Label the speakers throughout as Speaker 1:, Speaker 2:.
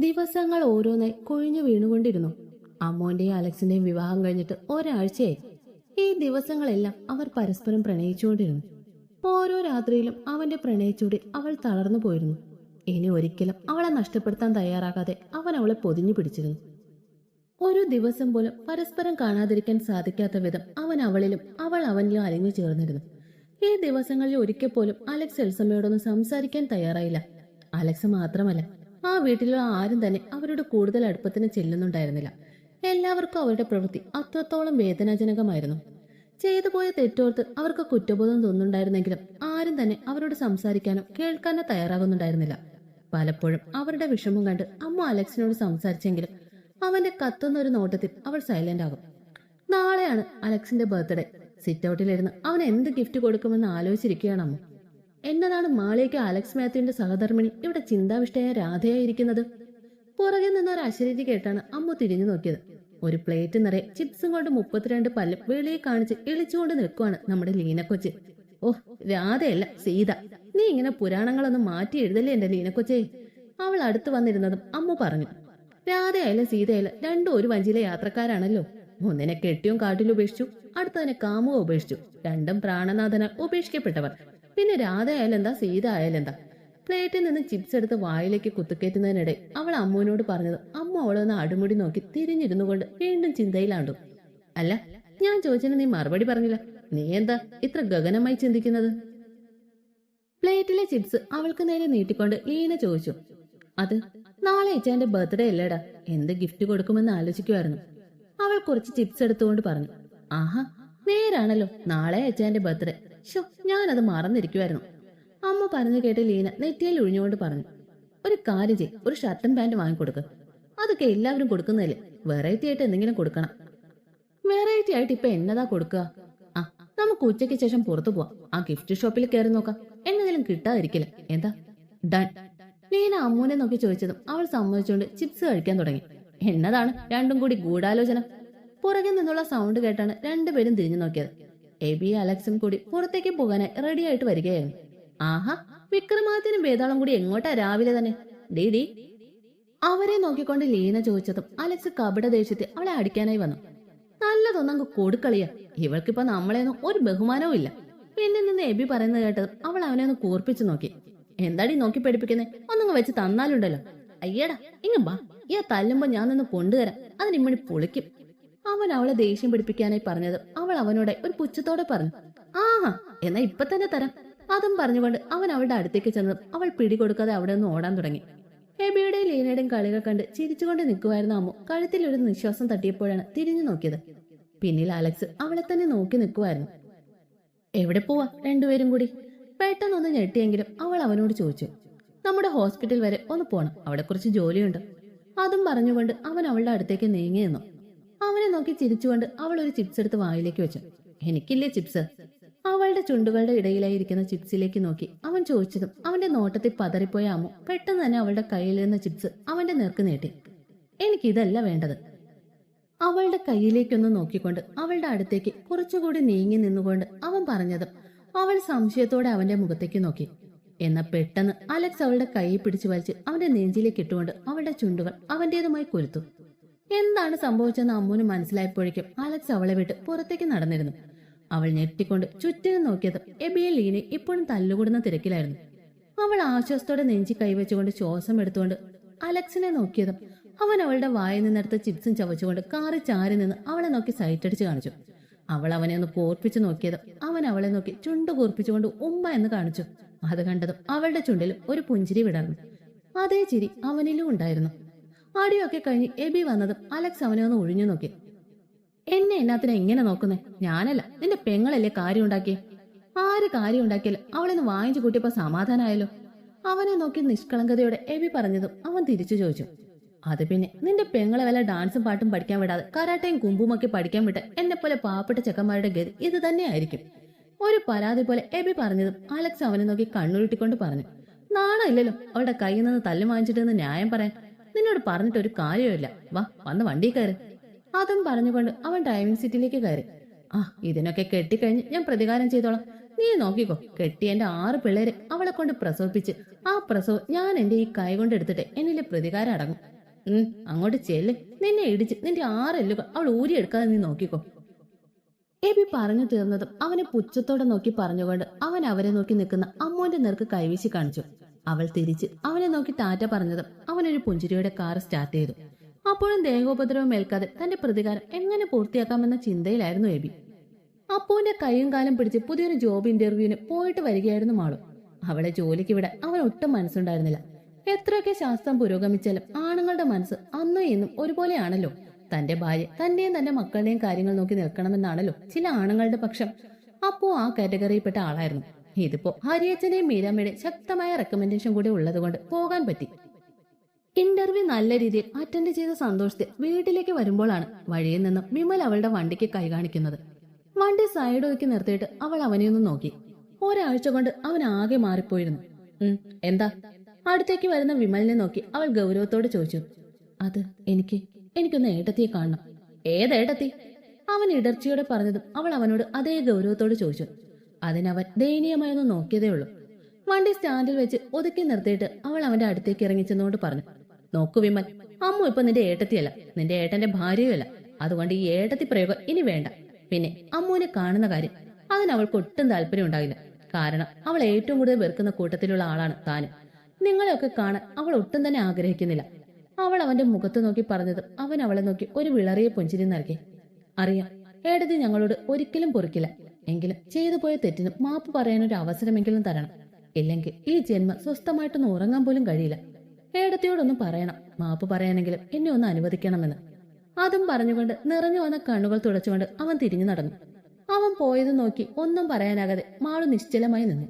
Speaker 1: ദിവസങ്ങൾ ഓരോന്നായി കൊഴിഞ്ഞു വീണുകൊണ്ടിരുന്നു. അമ്മോന്റെയും അലക്സിന്റെയും വിവാഹം കഴിഞ്ഞിട്ട് ഒരാഴ്ചയായി. ഈ ദിവസങ്ങളെല്ലാം അവർ പരസ്പരം പ്രണയിച്ചുകൊണ്ടിരുന്നു. ഓരോ രാത്രിയിലും അവന്റെ പ്രണയിച്ചൂടി അവൾ തളർന്നു പോയിരുന്നു. ഇനി ഒരിക്കലും അവളെ നഷ്ടപ്പെടുത്താൻ തയ്യാറാകാതെ അവൻ അവളെ പൊതിഞ്ഞു പിടിച്ചിരുന്നു. ഒരു ദിവസം പോലും പരസ്പരം കാണാതിരിക്കാൻ സാധിക്കാത്ത വിധം അവൻ അവളിലും അവൾ അവനിലും അലിഞ്ഞു ചേർന്നിരുന്നു. ഈ ദിവസങ്ങളിൽ ഒരിക്കൽ പോലും അലക്സ് എൽസമ്മയോടൊന്നും സംസാരിക്കാൻ തയ്യാറായില്ല. അലക്സ് മാത്രമല്ല, ആ വീട്ടിലുള്ള ആരും തന്നെ അവരുടെ കൂടുതൽ അടുപ്പത്തിന് ചെല്ലുന്നുണ്ടായിരുന്നില്ല. എല്ലാവർക്കും അവരുടെ പ്രവൃത്തി അത്രത്തോളം വേദനാജനകമായിരുന്നു. ചെയ്തു പോയ തെറ്റോർത്ത് അവർക്ക് കുറ്റബോധം തോന്നുന്നുണ്ടായിരുന്നെങ്കിലും ആരും തന്നെ അവരോട് സംസാരിക്കാനോ കേൾക്കാനോ തയ്യാറാകുന്നുണ്ടായിരുന്നില്ല. പലപ്പോഴും അവരുടെ വിഷമം കണ്ട് അമ്മ അലക്സിനോട് സംസാരിച്ചെങ്കിലും അവന്റെ കത്തുന്ന ഒരു നോട്ടത്തിൽ അവൾ സൈലന്റ് ആകും. നാളെയാണ് അലക്സിന്റെ ബർത്ത്ഡേ. സിറ്റ് ഔട്ടിലിരുന്ന് അവൻ എന്ത് ഗിഫ്റ്റ് കൊടുക്കുമെന്ന് ആലോചിച്ചിരിക്കുകയാണ് അമ്മ. എന്നതാണ് മാളികയ്ക്ക് അലക്സ് മാത്യുവിന്റെ സഹധർമ്മിണി ഇവിടെ ചിന്താവിഷ്ടയായ രാധയായിരിക്കുന്നത്? പുറകിൽ നിന്നൊരു അശരീരി കേട്ടാണ് അമ്മ തിരിഞ്ഞു നോക്കിയത്. ഒരു പ്ലേറ്റ് നിറയെ ചിപ്സും കൊണ്ട് 32 പല്ലും വെളിയെ കാണിച്ച് ഇളിച്ചുകൊണ്ട് നിൽക്കുവാണ് നമ്മുടെ ലീനക്കൊച്ച്. ഓഹ്, രാധയല്ല സീത. നീ ഇങ്ങനെ പുരാണങ്ങളൊന്നും മാറ്റി എഴുതല്ലേ എന്റെ ലീനക്കൊച്ചേ. അവൾ അടുത്ത് വന്നിരുന്നതും അമ്മ പറഞ്ഞു. രാധയായാലും സീതയായാലും രണ്ടും ഒരു വഞ്ചിയിലെ യാത്രക്കാരാണല്ലോ. ഒന്നിനെ കെട്ടിയും കാട്ടിൽ ഉപേക്ഷിച്ചു, അടുത്തതിനെ കാമുക ഉപേക്ഷിച്ചു. രണ്ടും പ്രാണനാഥനാൽ ഉപേക്ഷിക്കപ്പെട്ടവർ. പിന്നെ രാധയായാലും എന്താ, സീത ആയാലും എന്താ? പ്ലേറ്റിൽ നിന്ന് ചിപ്സ് എടുത്ത് വായിലേക്ക് കുത്തുകയറ്റുന്നതിനിടെ അവൾ അമ്മുവിനോട് പറഞ്ഞത് അമ്മ അവളൊന്ന് അടുമുടി നോക്കി തിരിഞ്ഞിരുന്നു കൊണ്ട് വീണ്ടും ചിന്തയിലാണ്ടു. അല്ല, ഞാൻ ചോദിച്ചതിന് നീ മറുപടി പറഞ്ഞില്ല. നീ എന്താ ഇത്ര ഗഗനമായി ചിന്തിക്കുന്നത്? പ്ലേറ്റിലെ ചിപ്സ് അവൾക്ക് നേരെ നീട്ടിക്കൊണ്ട് ലീന ചോദിച്ചു. അത് നാളെ അച്ഛന്റെ ബർത്ത്ഡേ അല്ലേടാ, എന്ത് ഗിഫ്റ്റ് കൊടുക്കുമെന്ന് ആലോചിക്കുമായിരുന്നു. അവൾ കുറച്ച് ചിപ്സ് എടുത്തുകൊണ്ട് പറഞ്ഞു. ആഹാ, നേരാണല്ലോ, നാളെ അച്ഛന്റെ ബർത്ത്ഡേ. ഷോ, ഞാനത് മറന്നിരിക്കുമായിരുന്നു. അമ്മ പറഞ്ഞു കേട്ട് ലീന നെറ്റിയിൽ ഒഴിഞ്ഞുകൊണ്ട് പറഞ്ഞു. ഒരു കാര്യം ചെയ്, ഒരു ഷർട്ടും പാന്റും വാങ്ങിക്കൊടുക്ക്. അതൊക്കെ എല്ലാവരും കൊടുക്കുന്നതല്ലേ, വെറൈറ്റി ആയിട്ട് എന്തെങ്കിലും കൊടുക്കണം. വെറൈറ്റി ആയിട്ട് ഇപ്പൊ എന്നതാ കൊടുക്കുക? ആ, നമുക്ക് ഉച്ചയ്ക്ക് ശേഷം പുറത്തു പോവാം. ആ ഗിഫ്റ്റ് ഷോപ്പിൽ കയറി നോക്കാം, എന്നതിലും കിട്ടാതിരിക്കില്ല. എന്താ? ഡൺ. ലീന അമ്മൂനെ നോക്കി ചോദിച്ചതും അവൾ സമ്മതിച്ചുകൊണ്ട് ചിപ്സ് കഴിക്കാൻ തുടങ്ങി. എന്നതാണ് രണ്ടും കൂടി ഗൂഢാലോചന? പുറകിൽ നിന്നുള്ള സൗണ്ട് കേട്ടാണ് രണ്ടുപേരും തിരിഞ്ഞു നോക്കിയത്. എബി അലക്സും കൂടി പുറത്തേക്ക് പോകാനായി റെഡിയായിട്ട് വരികയായിരുന്നു. ആഹാ, വിക്രമാദിത്യനും വേതാളം കൂടി എങ്ങോട്ടാ രാവിലെ തന്നെ? ഡീഡി. അവരെ നോക്കിക്കൊണ്ട് ലീന ചോദിച്ചതും അലക്സ് കപട ദേഷ്യത്തിൽ അവളെ അടിക്കാനായി വന്നു. നല്ലതൊന്നങ്ങ് കൊടുക്കളിയ, ഇവൾക്കിപ്പോ നമ്മളെയൊന്നും ഒരു ബഹുമാനവും ഇല്ല. പിന്നെ നിന്ന് എബി പറയുന്നത് കേട്ടതും അവൾ അവനെ ഒന്ന് കൂർപ്പിച്ചു നോക്കി. എന്താടി നോക്കി പഠിപ്പിക്കുന്നേ? ഒന്നങ്ങ് വെച്ച് തന്നാലുണ്ടല്ലോ. അയ്യടാ, ഇങ്ങ് ബാ, ഈ തല്ലുമ്പോ ഞാൻ നിന്ന് കൊണ്ടുവരാം, അതിനിമ്മണി പൊളിക്കും. അവൻ അവളെ ദേഷ്യം പിടിപ്പിക്കാനായി പറഞ്ഞത് അവൾ അവനോട് ഒരു പുച്ഛത്തോടെ പറഞ്ഞു. ആഹാ, എന്നാ ഇപ്പൊ തന്നെ തരാം. അതും പറഞ്ഞുകൊണ്ട് അവൻ അവളുടെ അടുത്തേക്ക് ചെന്നതും അവൾ പിടികൊടുക്കാതെ അവിടെ നിന്ന് ഓടാൻ തുടങ്ങി. എബിയുടെയും ലീനയുടെയും കളികൾ കണ്ട് ചിരിച്ചുകൊണ്ട് നിൽക്കുമായിരുന്ന അമ്മു കഴുത്തിൽ ഒരു നിശ്വാസം തട്ടിയപ്പോഴാണ് തിരിഞ്ഞു നോക്കിയത്. പിന്നിൽ അലക്സ് അവളെ തന്നെ നോക്കി നിൽക്കുമായിരുന്നു. എവിടെ പോവാ രണ്ടുപേരും കൂടി? പെട്ടെന്നൊന്ന് ഞെട്ടിയെങ്കിലും അവൾ അവനോട് ചോദിച്ചു. നമ്മുടെ ഹോസ്പിറ്റൽ വരെ ഒന്ന് പോണം, അവിടെ കുറച്ച് ജോലിയുണ്ട്. അതും പറഞ്ഞുകൊണ്ട് അവൻ അവളുടെ അടുത്തേക്ക് നീങ്ങി നിന്നു. അവനെ നോക്കി ചിരിച്ചുകൊണ്ട് അവൾ ഒരു ചിപ്സ് എടുത്ത് വായിലേക്ക് വെച്ചു. എനിക്കില്ലേ ചിപ്സ്? അവളുടെ ചുണ്ടുകളുടെ ഇടയിലായിരിക്കുന്ന ചിപ്സിലേക്ക് നോക്കി അവൻ ചോദിച്ചതും അവന്റെ നോട്ടത്തിൽ പതറിപ്പോയ അമ്മു പെട്ടെന്ന് തന്നെ അവളുടെ കയ്യിലിരുന്ന ചിപ്സ് അവന്റെ നേർക്ക് നീട്ടി. എനിക്കിതല്ല വേണ്ടത്. അവളുടെ കയ്യിലേക്കൊന്ന് നോക്കിക്കൊണ്ട് അവളുടെ അടുത്തേക്ക് കുറച്ചുകൂടി നീങ്ങി നിന്നുകൊണ്ട് അവൻ പറഞ്ഞതും അവൾ സംശയത്തോടെ അവന്റെ മുഖത്തേക്ക് നോക്കി. എന്നാൽ പെട്ടെന്ന് അലക്സ് അവളുടെ കൈ പിടിച്ചു വലിച്ച് അവന്റെ നെഞ്ചിലേക്ക് ഇട്ടുകൊണ്ട് അവളുടെ ചുണ്ടുകൾ അവന്റേതുമായി കൊരുത്തു. എന്താണ് സംഭവിച്ചെന്ന് അമ്മുവിന് മനസ്സിലായപ്പോഴേക്കും അലക്സ് അവളെ വിട്ട് പുറത്തേക്ക് നടന്നിരുന്നു. അവൾ ഞെട്ടിക്കൊണ്ട് ചുറ്റിനും നോക്കിയതും എബിയെ ലീനെ ഇപ്പോഴും തല്ലുകൂടുന്ന തിരക്കിലായിരുന്നു. അവൾ ആശ്വാസത്തോടെ നെഞ്ചി കൈവച്ചുകൊണ്ട് ശ്വാസം എടുത്തുകൊണ്ട് അലക്സിനെ നോക്കിയതും അവൻ അവളുടെ വായിൽ നിന്നെടുത്ത ചിപ്സും ചവച്ചുകൊണ്ട് കാറി ചാരി നിന്ന് അവളെ നോക്കി സൈറ്റടിച്ച് കാണിച്ചു. അവൾ അവനെ ഒന്ന് കോർപ്പിച്ചു നോക്കിയതും അവൻ അവളെ നോക്കി ചുണ്ട് കൂർപ്പിച്ചുകൊണ്ട് ഉമ്മ എന്ന് കാണിച്ചു. അത് കണ്ടതും അവളുടെ ചുണ്ടിലും ഒരു പുഞ്ചിരി വിടർന്നു. അതേ ചിരി അവനിലും ഉണ്ടായിരുന്നു. ആടിയൊക്കെ കഴിഞ്ഞ് എബി വന്നതും അലക്സ് അവനെ ഒന്ന് ഒഴിഞ്ഞു നോക്കി. എന്നെ എന്നാത്തിനാ ഇങ്ങനെ നോക്കുന്നേ? ഞാനല്ല, നിന്റെ പെങ്ങളല്ലേ കാര്യം ഉണ്ടാക്കിയേ. ആര് കാര്യം ഉണ്ടാക്കിയാലും അവളെന്ന് വാങ്ങിച്ചു കൂട്ടിയപ്പോ സമാധാനമായല്ലോ. അവനെ നോക്കി നിഷ്കളങ്കതയോടെ എബി പറഞ്ഞതും അവൻ തിരിച്ചു ചോദിച്ചു. അത് പിന്നെ നിന്റെ പെങ്ങളെ വല്ല ഡാൻസും പാട്ടും പഠിക്കാൻ വിടാതെ കരാട്ടയും കുമ്പുമൊക്കെ പഠിക്കാൻ വിട്ട് എന്നെ പോലെ പാവപ്പെട്ട ചെക്കന്മാരുടെ ഗതി ഇത് തന്നെയായിരിക്കും. ഒരു പരാതി പോലെ എബി പറഞ്ഞതും അലക്സ് അവനെ നോക്കി കണ്ണുരുട്ടിക്കൊണ്ട് പറഞ്ഞു. നാണമില്ലല്ലോ അവളുടെ കയ്യിൽ നിന്ന് തല്ലു വാങ്ങിച്ചിട്ടെന്ന് ന്യായം പറയാൻ. നിന്നോട് പറഞ്ഞിട്ട് ഒരു കാര്യമില്ല. വാ, വന്ന് വണ്ടി കയറി. അതും പറഞ്ഞുകൊണ്ട് അവൻ ഡ്രൈവിംഗ് സീറ്റിലേക്ക് കയറി. ആ, ഇതിനൊക്കെ കെട്ടിക്കഴിഞ്ഞ് ഞാൻ പ്രതികാരം ചെയ്തോളാം. നീ നോക്കിക്കോ, കെട്ടിയെന്റെ 6 പിള്ളേരെ അവളെ കൊണ്ട് പ്രസവിപ്പിച്ച് ആ പ്രസവം ഞാൻ എന്റെ ഈ കൈ കൊണ്ട് എടുത്തിട്ട് എന്നിലെ പ്രതികാരം അടങ്ങും. അങ്ങോട്ട് ചെല്ല്, നിന്നെ ഇടിച്ച് നിന്റെ 6 എല്ലുകൾ അവൾ ഊരിയെടുക്കാതെ നീ നോക്കിക്കോ. എബി പറഞ്ഞു തീർന്നതും അവനെ പുച്ഛത്തോടെ നോക്കി പറഞ്ഞുകൊണ്ട് അവൻ അവരെ നോക്കി നിൽക്കുന്ന അമ്മോന്റെ നേർക്ക് കൈവീശി കാണിച്ചു. അവൾ തിരിച്ച് അവനെ നോക്കി ടാറ്റ പറഞ്ഞതും അവനൊരു പുഞ്ചിരിയോടെ കാർ സ്റ്റാർട്ട് ചെയ്തു. അപ്പോഴും ദേഹോപദ്രവം ഏൽക്കാതെ തന്റെ പ്രതികാരം എങ്ങനെ പൂർത്തിയാക്കാമെന്ന ചിന്തയിലായിരുന്നു എബി. അപ്പുവിന്റെ കൈയും കാലം പിടിച്ച് പുതിയൊരു ജോബ് ഇന്റർവ്യൂവിന് പോയിട്ട് വരികയായിരുന്നു മാളു. അവളെ ജോലിക്ക് വിടാൻ അവൻ ഒട്ടും മനസ്സുണ്ടായിരുന്നില്ല. എത്രയൊക്കെ ശാസ്ത്രം പുരോഗമിച്ചാലും ആണുങ്ങളുടെ മനസ്സ് അന്നും ഇന്നും ഒരുപോലെയാണല്ലോ. തന്റെ ഭാര്യ തന്റെയും തന്റെ മക്കളുടെയും കാര്യങ്ങൾ നോക്കി നിൽക്കണമെന്നാണല്ലോ ചില ആണുങ്ങളുടെ പക്ഷം. അപ്പോ ആ കാറ്റഗറിയിൽപ്പെട്ട ആളായിരുന്നു. ഇതിപ്പോ ഹരിയച്ചന്റെയും മീരാമ്മയുടെയും ശക്തമായ റെക്കമെൻഡേഷൻ കൂടി ഉള്ളതുകൊണ്ട് പോകാൻ പറ്റി. ഇന്റർവ്യൂ നല്ല രീതിയിൽ അറ്റൻഡ് ചെയ്ത സന്തോഷത്തിൽ വീട്ടിലേക്ക് വരുമ്പോഴാണ് വഴിയിൽ നിന്നും വിമൽ അവളുടെ വണ്ടിക്ക് കൈ കാണിക്കുന്നത്. വണ്ടി സൈഡ് ഒതുക്കി നിർത്തിയിട്ട് അവൾ അവനെയൊന്ന് നോക്കി. ഒരാഴ്ച കൊണ്ട് അവൻ ആകെ മാറിപ്പോയിരുന്നു. എന്താ? അടുത്തേക്ക് വരുന്ന വിമലിനെ നോക്കി അവൾ ഗൗരവത്തോട് ചോദിച്ചു. അത് എനിക്കൊന്ന് ഏട്ടത്തിയെ കാണണം. ഏതേട്ടത്തി? അവൻ ഇടർച്ചയോടെ പറഞ്ഞതും അവൾ അവനോട് അതേ ഗൗരവത്തോട് ചോദിച്ചു. അതിനവൻ ദയനീയമായൊന്ന് നോക്കിയതേ ഉള്ളൂ. വണ്ടി സ്റ്റാൻഡിൽ വെച്ച് ഒതുക്കി നിർത്തിയിട്ട് അവൾ അവന്റെ അടുത്തേക്ക് ഇറങ്ങിച്ചെന്നുകൊണ്ട് പറഞ്ഞു. നോക്കു വിമൽ, അമ്മു ഇപ്പൊ നിന്റെ ഏട്ടത്തിയല്ല, നിന്റെ ഏട്ടന്റെ ഭാര്യയുമല്ല. അതുകൊണ്ട് ഈ ഏട്ടത്തി പ്രയോഗം ഇനി വേണ്ട. പിന്നെ അമ്മുവിനെ കാണുന്ന കാര്യം അതിന് അവൾക്ക് ഒട്ടും താല്പര്യം ഉണ്ടാകില്ല. കാരണം അവൾ ഏറ്റവും കൂടുതൽ വെറുക്കുന്ന കൂട്ടത്തിലുള്ള ആളാണ് താനും. നിങ്ങളെയൊക്കെ കാണാൻ അവൾ ഒട്ടും തന്നെ ആഗ്രഹിക്കുന്നില്ല. അവൾ അവന്റെ മുഖത്ത് നോക്കി പറഞ്ഞത് അവൻ അവളെ നോക്കി ഒരു വിളറിയ പുഞ്ചിരി നൽകി. അറിയാം, ഏടത്തി ഞങ്ങളോട് ഒരിക്കലും പൊറുക്കില്ല. എങ്കിലും ചെയ്തു പോയ തെറ്റിനും മാപ്പ് പറയാനൊരു അവസരമെങ്കിലും തരണം. ഇല്ലെങ്കിൽ ഈ ജന്മം സ്വസ്ഥമായിട്ടൊന്ന് ഉറങ്ങാൻ പോലും കഴിയില്ല. ഏടത്തിയോടൊന്നും പറയണം, മാപ്പ് പറയാനെങ്കിലും എന്നെ ഒന്ന് അനുവദിക്കണമെന്ന്. അതും പറഞ്ഞുകൊണ്ട് നിറഞ്ഞു വന്ന കണ്ണുകൾ തുടച്ചുകൊണ്ട് അവൻ തിരിഞ്ഞു നടന്നു. അവൻ പോയത് നോക്കി ഒന്നും പറയാനാകാതെ മാളു നിശ്ചലമായി നിന്നു.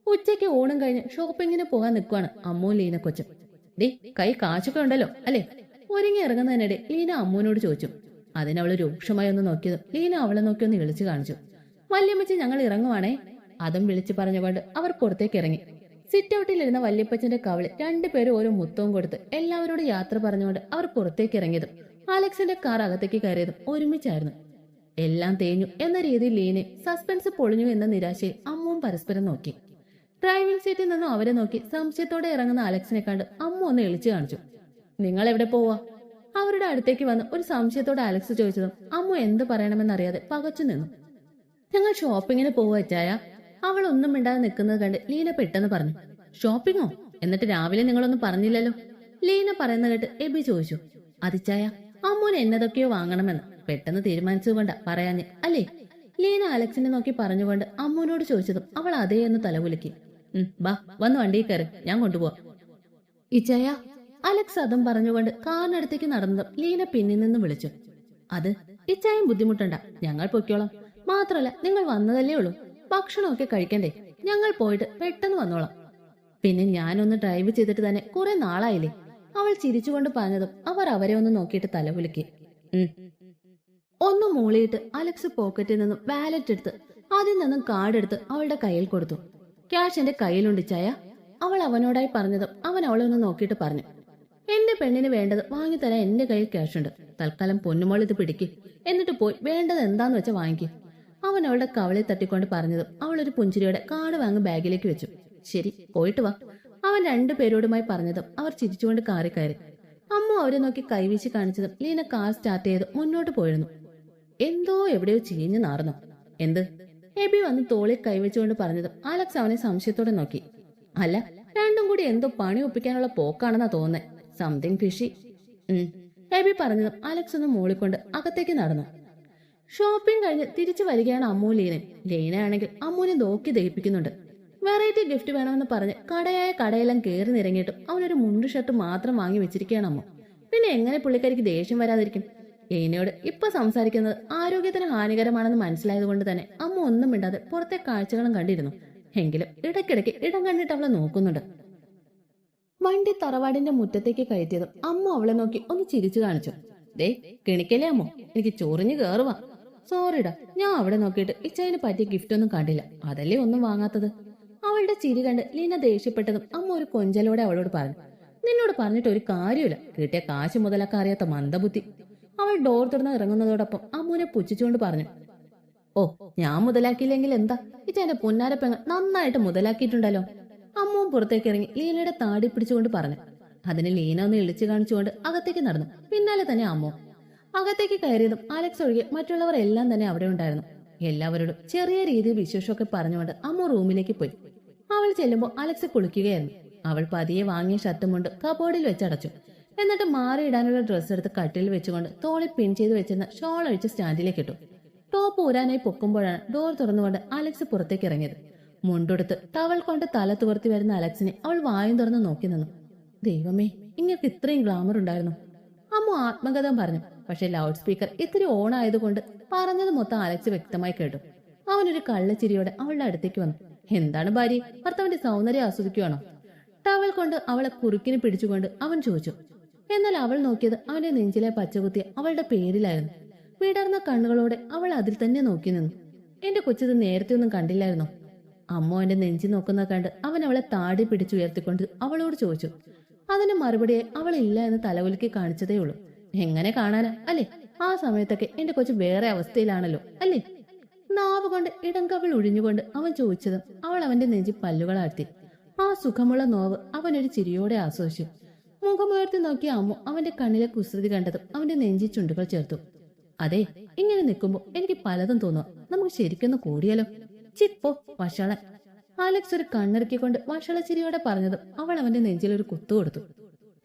Speaker 1: ഉച്ചയ്ക്ക് ഊണും കഴിഞ്ഞ് ഷോപ്പിങ്ങിന് പോകാൻ നിൽക്കുവാണ് അമ്മൂ ലീന കൊച്ചും. ഡേ, കൈ കാശൊക്കെ ഉണ്ടല്ലോ അല്ലേ? ഒരുങ്ങി ഇറങ്ങുന്നതിനിടെ ലീന അമ്മൂനോട് ചോദിച്ചു. അതിനവള് രൂക്ഷമായി ഒന്ന് നോക്കിയതും ലീന അവളെ നോക്കി ഒന്ന് വിളിച്ചു കാണിച്ചു. വല്യമ്മച്ചി, ഞങ്ങൾ ഇറങ്ങുവാണേ. അതും വിളിച്ചു പറഞ്ഞുകൊണ്ട് അവർ പുറത്തേക്ക് ഇറങ്ങി. സിറ്റ് ഔട്ടിലിരുന്ന വല്യപ്പച്ചന്റെ കവളിൽ രണ്ടുപേരും ഓരോ മുത്തവും കൊടുത്ത് എല്ലാവരോടും യാത്ര പറഞ്ഞുകൊണ്ട് അവർ പുറത്തേക്ക് ഇറങ്ങിയതും അലക്സിന്റെ കാർ അകത്തേക്ക് കയറിയതും ഒരുമിച്ചായിരുന്നു. എല്ലാം തേഞ്ഞു എന്ന രീതിയിൽ ലീനെ സസ്പെൻസ് പൊളിഞ്ഞു എന്ന നിരാശയിൽ അമ്മുവും പരസ്പരം നോക്കി. ഡ്രൈവിംഗ് സീറ്റിൽ നിന്നും അവരെ നോക്കി സംശയത്തോടെ ഇറങ്ങുന്ന അലക്സിനെ കണ്ട് അമ്മു ഒന്ന് എളിച്ചു കാണിച്ചു. നിങ്ങൾ എവിടെ പോവാ? അവരുടെ അടുത്തേക്ക് വന്ന് ഒരു സംശയത്തോടെ അലക്സ് ചോദിച്ചതും അമ്മു എന്ത് പറയണമെന്നറിയാതെ പകച്ചു നിന്നു. ഞങ്ങൾ ഷോപ്പിങ്ങിന് പോവാ അച്ചായ. അവൾ ഒന്നും മിണ്ടാതെ നിൽക്കുന്നത് കണ്ട് ലീന പെട്ടെന്ന് പറഞ്ഞു. ഷോപ്പിങ്ങോ? എന്നിട്ട് രാവിലെ നിങ്ങളൊന്നും പറഞ്ഞില്ലല്ലോ? ലീന പറയുന്ന കേട്ട് എബി ചോദിച്ചു. അതിച്ചായ, അമ്മൂന് എന്നതൊക്കെയോ വാങ്ങണമെന്ന് പെട്ടെന്ന് തീരുമാനിച്ചതുകൊണ്ടാ പറയാഞ്ഞ് അല്ലേ? ലീന അലക്സിനെ നോക്കി പറഞ്ഞുകൊണ്ട് അമ്മൂനോട് ചോദിച്ചതും അവൾ അതേ എന്ന് തലകുലുക്കി. ബാ, വന്ന് വണ്ടിയിൽ കയറി, ഞാൻ കൊണ്ടുപോവാ. ഇച്ചായ, അലക്സ് അതും പറഞ്ഞുകൊണ്ട് കാറിനടുത്തേക്ക് നടന്നതും ലീന പിന്നിൽ നിന്ന് വിളിച്ചു. അത് ഇച്ചായും ബുദ്ധിമുട്ടണ്ട, ഞങ്ങൾ പൊയ്ക്കോളാം. മാത്രല്ല, നിങ്ങൾ വന്നതല്ലേ ഉള്ളൂ, ഭക്ഷണമൊക്കെ കഴിക്കണ്ടേ? ഞങ്ങൾ പോയിട്ട് പെട്ടെന്ന് വന്നോളാം. പിന്നെ ഞാനൊന്ന് ഡ്രൈവ് ചെയ്തിട്ട് തന്നെ കുറെ നാളായില്ലേ? അവൾ ചിരിച്ചുകൊണ്ട് പറഞ്ഞതും അവർ അവരെ ഒന്ന് നോക്കിയിട്ട് തലകുലുക്കി. ഒന്ന് മൂളിയിട്ട് അലക്സ് പോക്കറ്റിൽ നിന്നും വാലറ്റ് എടുത്ത് അതിൽ നിന്നും കാർഡ് എടുത്ത് അവളുടെ കയ്യിൽ കൊടുത്തു. ക്യാഷ് എന്റെ കയ്യിലുണ്ട് ചായ. അവൾ അവനോടായി പറഞ്ഞതും അവൻ അവളെ ഒന്ന് നോക്കിയിട്ട് പറഞ്ഞു. എന്റെ പെണ്ണിന് വേണ്ടത് വാങ്ങിത്തരാൻ എന്റെ കയ്യിൽ ക്യാഷ് ഉണ്ട്. തൽക്കാലം പൊന്നുമോൾ ഇത് പിടിക്ക്, എന്നിട്ട് പോയി വേണ്ടത് എന്താന്ന് വെച്ചാൽ വാങ്ങിക്കും. അവൻ അവളുടെ കവളിൽ തട്ടിക്കൊണ്ട് പറഞ്ഞതും അവൾ ഒരു പുഞ്ചിരിയോടെ കാർഡ് വാങ്ങി ബാഗിലേക്ക് വെച്ചു. ശരി, പോയിട്ട് വാ, അവൻ രണ്ടുപേരോടുമായി പറഞ്ഞതും അവർ ചിരിച്ചുകൊണ്ട് കാറി കയറി. അമ്മ അവരെ നോക്കി കൈവീശി കാണിച്ചതും ലീന കാർ സ്റ്റാർട്ട് ചെയ്ത് മുന്നോട്ട് പോയിരുന്നു. എന്തോ എവിടെയോ ചീഞ്ഞു നാർന്നു. എന്ത്? എബി വന്ന് തോളിൽ കൈവച്ചുകൊണ്ട് പറഞ്ഞതും അലക്സ് അവനെ സംശയത്തോടെ നോക്കി. അല്ല, രണ്ടും കൂടി എന്തോ പണി ഒപ്പിക്കാനുള്ള പോക്കാണെന്നാ തോന്നുന്നേ. Something fishy. എബി പറഞ്ഞതും അലക്സ് ഒന്ന് മൂളിക്കൊണ്ട് അകത്തേക്ക് നടന്നു. ഷോപ്പിംഗ് കഴിഞ്ഞ് തിരിച്ചു വരികയാണ് അമ്മു ലീന. ലീനയാണെങ്കിൽ അമ്മുവിനെ നോക്കി ദഹിപ്പിക്കുന്നുണ്ട്. വെറൈറ്റി ഗിഫ്റ്റ് വേണമെന്ന് പറഞ്ഞ് കടയായ കടയെല്ലാം കയറി നിരങ്ങിയിട്ടും അവനൊരു മുണ്ട് ഷർട്ട് മാത്രം വാങ്ങി വെച്ചിരിക്കുകയാണ് അമ്മു. പിന്നെ എങ്ങനെ പുള്ളിക്കാരിക്ക് ദേഷ്യം വരാതിരിക്കും? ലീനയോട് ഇപ്പൊ സംസാരിക്കുന്നത് ആരോഗ്യത്തിന് ഹാനികരമാണെന്ന് മനസ്സിലായതുകൊണ്ട് തന്നെ അമ്മ ഒന്നും മിണ്ടാതെ പുറത്തെ കാഴ്ചകളും കണ്ടിരുന്നു. എങ്കിലും ഇടയ്ക്കിടയ്ക്ക് ഇടം കണ്ടിട്ട് അവളെ നോക്കുന്നുണ്ട്. വണ്ടി തറവാടിന്റെ മുറ്റത്തേക്ക് കയറ്റിയതും അമ്മ അവളെ നോക്കി ഒന്ന് ചിരിച്ചു കാണിച്ചു. ദേ, കിണിക്കല്ലേ അമ്മോ, എനിക്ക് ചൊറിഞ്ഞു കയറുവാ. സോറിടാ, ഞാൻ അവിടെ നോക്കിയിട്ട് ഇച്ചതിന് പറ്റിയ ഗിഫ്റ്റ് ഒന്നും കണ്ടില്ല, അതല്ലേ ഒന്നും വാങ്ങാത്തത്. അവളുടെ ചിരി കണ്ട് ലീന ദേഷ്യപ്പെട്ടതും അമ്മ ഒരു കൊഞ്ചലോടെ അവളോട് പറഞ്ഞു. നിന്നോട് പറഞ്ഞിട്ട് ഒരു കാര്യമില്ല, കിട്ടിയ കാശ് മുതലൊക്കെ അറിയാത്ത മന്ദബുദ്ധി. അവൾ ഡോർ തുറന്ന് ഇറങ്ങുന്നതോടൊപ്പം അമ്മുവിനെ പുച്ഛിച്ചുകൊണ്ട് പറഞ്ഞു. ഓ, ഞാൻ മുതലാക്കിയില്ലെങ്കിൽ എന്താ, ഇച്ചെന്റെ പുന്നാരപ്പെങ്ങ നന്നായിട്ട് മുതലാക്കിയിട്ടുണ്ടല്ലോ. അമ്മുവും പുറത്തേക്ക് ഇറങ്ങി ലീനയുടെ താടി പിടിച്ചുകൊണ്ട് പറഞ്ഞു. അതിന് ലീന ഒന്ന് ഇളിച്ചു കാണിച്ചുകൊണ്ട് അകത്തേക്ക് നടന്നു. പിന്നാലെ തന്നെ അമ്മു. അകത്തേക്ക് കയറിയതും അലക്സ് ഒഴികെ മറ്റുള്ളവർ എല്ലാം തന്നെ അവിടെ ഉണ്ടായിരുന്നു. എല്ലാവരോടും ചെറിയ രീതിയിൽ വിശേഷമൊക്കെ പറഞ്ഞുകൊണ്ട് അമ്മു റൂമിലേക്ക് പോയി. അവൾ ചെല്ലുമ്പോൾ അലക്സ് കുളിക്കുകയായിരുന്നു. അവൾ പതിയെ വാങ്ങിയ ഷർട്ടും കൊണ്ട് കബോർഡിൽ വെച്ചടച്ചു. എന്നിട്ട് മാറിയിടാനുള്ള ഡ്രസ്സ് എടുത്ത് കട്ടിൽ വെച്ചുകൊണ്ട് തോളിൽ പിൻ ചെയ്ത് വെച്ചിരുന്ന ഷോൾ അഴിച്ച് സ്റ്റാൻഡിലേക്ക് ഇട്ടു. ടോപ്പ് ഊരാനായി പൊക്കുമ്പോഴാണ് ഡോർ തുറന്നുകൊണ്ട് അലക്സ് പുറത്തേക്ക് ഇറങ്ങിയത്. മുണ്ടെടുത്ത് ടവൽ കൊണ്ട് തല തുവർത്തി വരുന്ന അലക്സിനെ അവൾ വായും തുറന്ന് നോക്കി നിന്നു. ദൈവമേ, ഇങ്ങൾക്ക് ഇത്രയും ഗ്ലാമർ ഉണ്ടായിരുന്നു, അമ്മു ആത്മകഥം പറഞ്ഞു. പക്ഷെ ലൗഡ് സ്പീക്കർ ഇത്തിരി ഓൺ ആയതുകൊണ്ട് പറഞ്ഞത് മൊത്തം അലക്സ് വ്യക്തമായി കേട്ടു. അവനൊരു കള്ളച്ചിരിയോടെ അവളുടെ അടുത്തേക്ക് വന്നു. എന്താണ് ഭാര്യ, ഭർത്താവിന്റെ സൗന്ദര്യം ആസ്വദിക്കുകയാണോ? ടവൽ കൊണ്ട് അവളെ കുറുക്കിന് പിടിച്ചുകൊണ്ട് അവൻ ചോദിച്ചു. എന്നാൽ അവൾ നോക്കിയത് അവന്റെ നെഞ്ചിലെ പച്ചകുത്തിയ അവളുടെ പേരിലായിരുന്നു. വിടർന്ന കണ്ണുകളോടെ അവൾ അതിൽ തന്നെ നോക്കി നിന്നു. എന്റെ കൊച്ചത് നേരത്തെ ഒന്നും കണ്ടില്ലായിരുന്നോ? അമ്മ എന്റെ നെഞ്ചി നോക്കുന്ന കണ്ട് അവൻ അവളെ താടി പിടിച്ചുയർത്തിക്കൊണ്ട് അവളോട് ചോദിച്ചു. അതിന് മറുപടിയെ അവൾ ഇല്ല എന്ന് തലകുലുക്കി കാണിച്ചതേ ഉള്ളൂ. എങ്ങനെ കാണാനാ അല്ലേ? ആ സമയത്തൊക്കെ എന്റെ കൊച്ചു വേറെ അവസ്ഥയിലാണല്ലോ അല്ലേ? നാവ് കൊണ്ട് ഇടങ്കവൾ ഒഴിഞ്ഞുകൊണ്ട് അവൻ ചോദിച്ചതും അവൾ അവന്റെ നെഞ്ചി പല്ലുകളാഴ്ത്തി. ആ സുഖമുള്ള നോവ് അവനൊരു ചിരിയോടെ ആസ്വദിച്ചു. മുഖമുയർത്തി നോക്കിയ അമ്മു അവന്റെ കണ്ണിലെ കുസൃതി കണ്ടതും അവന്റെ നെഞ്ചി ചുണ്ടുകൾ ചേർത്തു. അതെ, ഇങ്ങനെ നിൽക്കുമ്പോ എനിക്ക് പലതും തോന്നുക. നമുക്ക് ശരിക്കൊന്ന് കൂടിയാലോ? ചിപ്പോ വഷളൻ. അലക്സ് ഒരു കണ്ണിറക്കിക്കൊണ്ട് വഷളച്ചിരിയോടെ പറഞ്ഞതും അവൾ അവന്റെ നെഞ്ചിലൊരു കുത്തു കൊടുത്തു.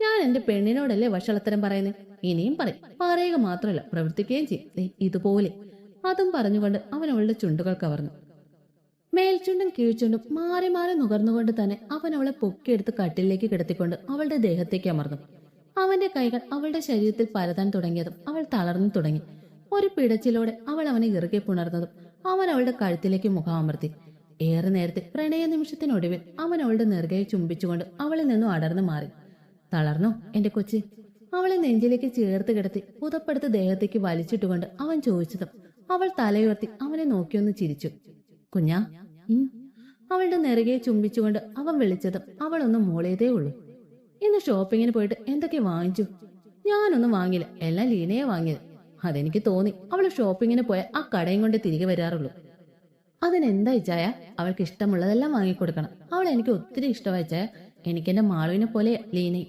Speaker 1: ഞാൻ എന്റെ പെണ്ണിനോടല്ലേ വഷളത്തരം പറയുന്നത്? ഇനിയും പറയും. പറയുക മാത്രമല്ല, പ്രവർത്തിക്കുകയും ചെയ്യും ഇതുപോലെ. അതും പറഞ്ഞുകൊണ്ട് അവൻ അവളുടെ ചുണ്ടുകൾ കവർന്നു. മേൽചുണ്ടും കീഴ്ചുണ്ടും മാറി മാറി നുകർന്നുകൊണ്ട് തന്നെ അവൻ അവളെ പൊക്കിയെടുത്ത് കട്ടിലേക്ക് കിടത്തിക്കൊണ്ട് അവളുടെ ദേഹത്തേക്ക് അമർന്നു. അവന്റെ കൈകൾ അവളുടെ ശരീരത്തിൽ പരതാൻ തുടങ്ങിയതും അവൾ തളർന്നു തുടങ്ങി. ഒരു പിടച്ചിലോടെ അവൾ അവനെ ഇറുകെ പുണർന്നതും അവൻ അവളുടെ കഴുത്തിലേക്ക് മുഖം അമർത്തി. ഏറെ നേരത്തെ പ്രണയ നിമിഷത്തിനൊടുവിൽ അവൻ അവളുടെ നെറുകയെ ചുംബിച്ചുകൊണ്ട് അവളിൽ നിന്നും അടർന്നു മാറി. തളർന്നോ എന്റെ കൊച്ചി? അവളെ നെഞ്ചിലേക്ക് ചേർത്ത് കിടത്തി പുതപ്പെടുത്ത് ദേഹത്തേക്ക് വലിച്ചിട്ടുകൊണ്ട് അവൻ ചോദിച്ചതും അവൾ തലയുയർത്തി അവനെ നോക്കിയൊന്ന് ചിരിച്ചു. കുഞ്ഞാ. അവളുടെ നെറുകയെ ചുംബിച്ചുകൊണ്ട് അവൻ വിളിച്ചതും അവളൊന്ന് മൂളിയതേ ഉള്ളൂ. ഇന്ന് ഷോപ്പിങ്ങിന് പോയിട്ട് എന്തൊക്കെ വാങ്ങിച്ചു? ഞാനൊന്നും വാങ്ങില്ല, എല്ലാം ലീനയെ വാങ്ങിയത്. അതെനിക്ക് തോന്നി അവൾ ഷോപ്പിങ്ങിന് പോയ ആ കടയും കൊണ്ട് തിരികെ വരാറുള്ളൂ. അതിനെന്താ ഇച്ചായ? അവൾക്ക് ഇഷ്ടമുള്ളതെല്ലാം വാങ്ങിക്കൊടുക്കണം. അവൾ എനിക്ക് ഒത്തിരി ഇഷ്ടമായി ചായ. എനിക്കെന്റെ മാളുവിനെ പോലെ ലീനയും.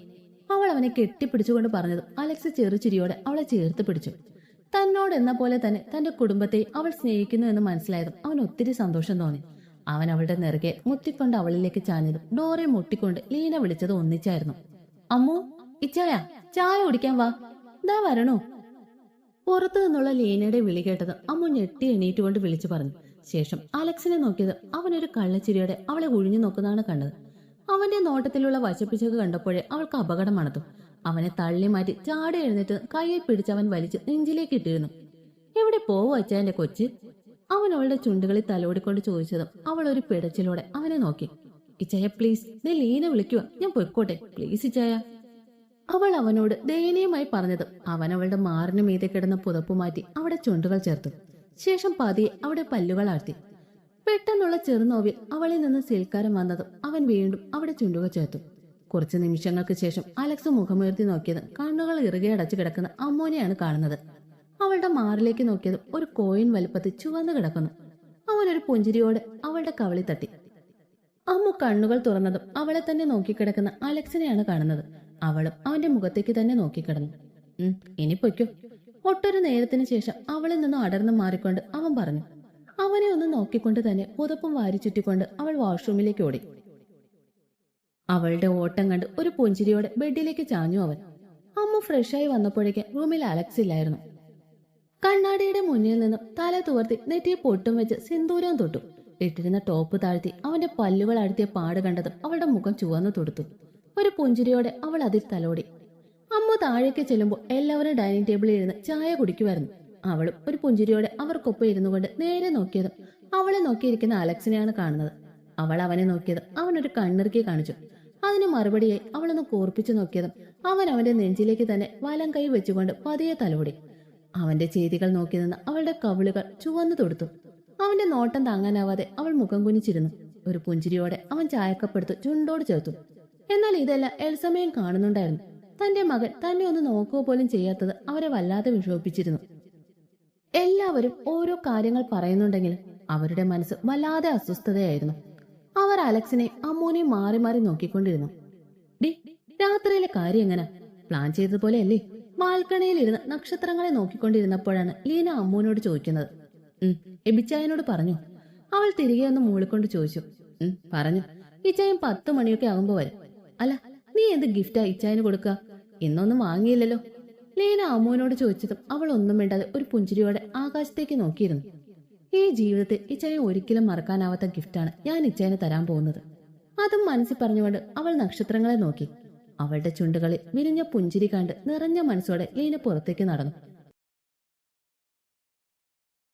Speaker 1: അവൾ അവനെ കെട്ടിപ്പിടിച്ചുകൊണ്ട് പറഞ്ഞതും അലക്സ് ചെറുചിരിയോടെ അവളെ ചേർത്ത് പിടിച്ചു. തന്നോട് എന്ന പോലെ തന്നെ തന്റെ കുടുംബത്തെ അവൾ സ്നേഹിക്കുന്നു എന്ന് മനസ്സിലായതും അവൻ ഒത്തിരി സന്തോഷം തോന്നി. അവൻ അവളുടെ നെറുകെ മുത്തിക്കൊണ്ട് അവളിലേക്ക് ചാഞ്ഞതും ഡോറെ മുട്ടിക്കൊണ്ട് ലീന വിളിച്ചത് ഒന്നിച്ചായിരുന്നു. അമ്മു, ഇച്ചായ, ചായ കുടിക്കാൻ വാ. ദാ വരണോ? പുറത്തു നിന്നുള്ള ലീനയുടെ വിളി കേട്ടത് അമ്മു ഞെട്ടി എണീറ്റുകൊണ്ട് വിളിച്ചു പറഞ്ഞു. ശേഷം അലക്സിനെ നോക്കിയത് അവനൊരു കള്ളച്ചിരിയോടെ അവളെ ഒഴിഞ്ഞു നോക്കുന്നതാണ് കണ്ടത്. അവന്റെ നോട്ടത്തിലുള്ള വശപ്പിച്ചത് കണ്ടപ്പോഴേ അവൾക്ക് അപകടം മണത്തു. അവനെ തള്ളി മാറ്റി ചാടി എഴുന്നേറ്റ് കയ്യിൽ പിടിച്ച് അവൻ വലിച്ച് നെഞ്ചിലേക്ക് ഇട്ടിരുന്നു. എവിടെ പോവോ അച്ഛാ എന്റെ കൊച്ച്? അവൻ അവളുടെ ചുണ്ടുകളിൽ തലോടിക്കൊണ്ട് ചോദിച്ചതും അവൾ ഒരു പിടച്ചിലോടെ അവനെ നോക്കി. ഇച്ചായ പ്ലീസ്, നീ ലീന വിളിക്കുക, ഞാൻ പൊയ്ക്കോട്ടെ പ്ലീസ് ഇച്ചായ. അവൾ അവനോട് ദയനീയമായി പറഞ്ഞതും അവൻ അവളുടെ മാറിന് മീതെ കിടന്ന പുതപ്പ് മാറ്റി അവിടെ ചുണ്ടുകൾ ചേർത്തു. ശേഷം പതിയെ അവിടെ പല്ലുകൾ ആഴ്ത്തി. പെട്ടെന്നുള്ള ചെറുനോവിൽ അവളിൽ നിന്ന് സൽക്കാരം വന്നതും അവൻ വീണ്ടും അവിടെ ചുണ്ടുകൾ ചേർത്തു. കുറച്ചു നിമിഷങ്ങൾക്ക് ശേഷം അലക്സ് മുഖമുയർത്തി നോക്കിയത് കണ്ണുകൾ ഇറുകെ അടച്ചു കിടക്കുന്ന അമ്മോനെയാണ് കാണുന്നത്. അവളുടെ മാറിലേക്ക് നോക്കിയത് ഒരു കോയിൻ വലുപ്പത്തിൽ ചുവന്നു കിടക്കുന്നു. അവനൊരു പുഞ്ചിരിയോടെ അവളുടെ കവളി തട്ടി. അമ്മു കണ്ണുകൾ തുറന്നതും അവളെ തന്നെ നോക്കിക്കിടക്കുന്ന അലക്സിനെയാണ് കാണുന്നത്. അവളും അവന്റെ മുഖത്തേക്ക് തന്നെ നോക്കിക്കിടന്നു. ഇനി പൊയ്ക്കോ. ഒട്ടൊരു നേരത്തിന് ശേഷം അവളിൽ നിന്നും അടർന്നു മാറിക്കൊണ്ട് അവൻ പറഞ്ഞു. അവനെ ഒന്ന് നോക്കിക്കൊണ്ട് തന്നെ പുതപ്പും വാരി ചുറ്റിക്കൊണ്ട് അവൾ വാഷ്റൂമിലേക്ക് ഓടി. അവളുടെ ഓട്ടം കണ്ട് ഒരു പുഞ്ചിരിയോടെ ബെഡിലേക്ക് ചാഞ്ഞു അവൻ. അമ്മു ഫ്രഷായി വന്നപ്പോഴേക്ക് റൂമിൽ അലക്സ് ഇല്ലായിരുന്നു. കണ്ണാടിയുടെ മുന്നിൽ നിന്നും തല തുവർത്തി നെറ്റിയെ പൊട്ടും വെച്ച് സിന്ദൂരം തൊട്ടു. ഇട്ടിരുന്ന ടോപ്പ് താഴ്ത്തി അവന്റെ പല്ലുകൾ അഴുത്തിയ പാട് കണ്ടതും അവളുടെ മുഖം ചുവന്നു തൊടുത്തു. ഒരു പുഞ്ചിരിയോടെ അവൾ അതിൽ തലോടി. അമ്മു താഴേക്ക് ചെല്ലുമ്പോൾ എല്ലാവരും ഡൈനിങ് ടേബിളിൽ ഇരുന്ന് ചായ കുടിക്കുമായിരുന്നു. അവളും ഒരു പുഞ്ചിരിയോടെ അവർക്കൊപ്പം ഇരുന്നു കൊണ്ട് നേരെ നോക്കിയതും അവളെ നോക്കിയിരിക്കുന്ന അലക്സിനെയാണ് കാണുന്നത്. അവൾ അവനെ നോക്കിയതും അവനൊരു കണ്ണിറുക്കി കാണിച്ചു. അതിന് മറുപടിയായി അവളൊന്ന് കോർപ്പിച്ചു നോക്കിയതും അവൻ അവന്റെ നെഞ്ചിലേക്ക് തന്നെ വലം കൈ വെച്ചുകൊണ്ട് പതിയെ തലോടി. അവന്റെ ചെയ്തികൾ നോക്കി നിന്ന് അവളുടെ കവിളുകൾ ചുവന്നു തൊടുത്തു. അവന്റെ നോട്ടം താങ്ങാനാവാതെ അവൾ മുഖം കുനിച്ചിരുന്നു. ഒരു പുഞ്ചിരിയോടെ അവൻ ചായക്കപ്പെടുത്തു ചുണ്ടോട് ചേർത്തു. എന്നാൽ ഇതെല്ലാം എൽസമയം കാണുന്നുണ്ടായിരുന്നു. തന്റെ മകൻ തന്നെ ഒന്ന് നോക്കുക പോലും ചെയ്യാത്തത് അവരെ വല്ലാതെ വിഷമിപ്പിച്ചിരുന്നു. എല്ലാവരും ഓരോ കാര്യങ്ങൾ പറയുന്നുണ്ടെങ്കിലും അവരുടെ മനസ്സ് വല്ലാതെ അസ്വസ്ഥതയായിരുന്നു. അവർ അലക്സിനെ അമ്മൂനെയും മാറി മാറി നോക്കിക്കൊണ്ടിരുന്നു. ഡി, രാത്രിയിലെ കാര്യം എങ്ങനെ? പ്ലാൻ ചെയ്തതുപോലെയല്ലേ? ബാൽക്കണിയിലിരുന്ന് നക്ഷത്രങ്ങളെ നോക്കിക്കൊണ്ടിരുന്നപ്പോഴാണ് ലീന അമ്മൂനോട് ചോദിക്കുന്നത്. എബിച്ചായനോട് പറഞ്ഞു. അവൾ തിരികെ ഒന്ന് മൂളിക്കൊണ്ട് ചോദിച്ചു. പറഞ്ഞു. ഇച്ചായൻ 10 മണിയൊക്കെ ആകുമ്പോ വരും. അല്ല, നീ എന്ത് ഗിഫ്റ്റാ ഇച്ചായന് കൊടുക്കുക? ഇന്നൊന്നും വാങ്ങിയില്ലല്ലോ. ലീന അമ്മൂനോട് ചോദിച്ചതും അവൾ ഒന്നും വേണ്ടാതെ ഒരു പുഞ്ചിരിയോടെ ആകാശത്തേക്ക് നോക്കിയിരുന്നു. ഈ ജീവിതത്തിൽ ഇച്ചായൻ ഒരിക്കലും മറക്കാനാവാത്ത ഗിഫ്റ്റാണ് ഞാൻ ഇച്ചായന് തരാൻ പോകുന്നത്. അതും മനസ്സിൽ പറഞ്ഞുകൊണ്ട് അവൾ നക്ഷത്രങ്ങളെ നോക്കി. അവളുടെ ചുണ്ടുകളിൽ വിരിഞ്ഞ പുഞ്ചിരി കണ്ട് നിറഞ്ഞ മനസ്സോടെ ലീന പുറത്തേക്ക് നടന്നു.